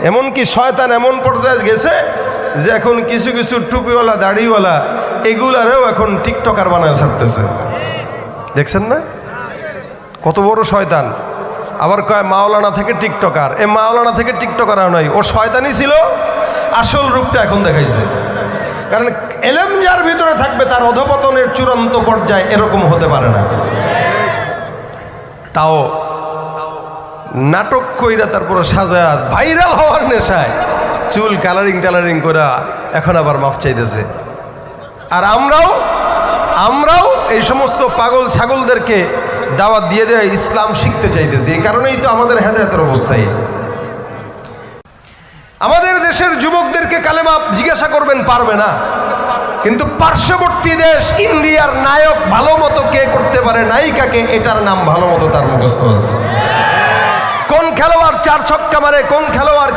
এমনকি শয়তান এমন পর্যায়ে গেছে যে এখন কিছু কিছু টুপিওয়ালা দাড়িওয়ালা এগুলারেও এখন টিকটকার বানায় ছাড়তেছে। দেখছেন না কত বড় শয়তান? আবার কয় মাওলানা থেকে টিকটকার। এ মাওলানা থেকে টিকটকার নয়, ও শয়তানই ছিল, আসল রূপটা এখন দেখাইছে। কারণ এলেম যার ভিতরে থাকবে তার অধপতনের চূড়ান্ত পর্যায়ে এরকম হতে পারে না। তাও নাটক কইরা তারপর সাজা ভাইরাল হওয়ার নেশায় চুল কালারিং করে এখন আবার মাফ চাইতেছে। আর আমরাও এই সমস্ত পাগল ছাগলদেরকে দাওয়াত দিয়ে দেয় ইসলাম শিখতে চাইতেছি। এই কারণেই তো আমাদের হেদায়েতের অবস্থায়। আমাদের দেশের যুবকদেরকে কালেমা জিজ্ঞাসা করবেন, পারবে না। কিন্তু পার্শ্ববর্তী দেশ ইন্ডিয়ার নায়ক ভালো মতো কে করতে পারে নায়িকাকে, এটার নাম ভালো মতো তার মুখস্থ আছে। কোন খেলোয়াড় 4 ছক্কা মারে, কোন খেলোয়াড়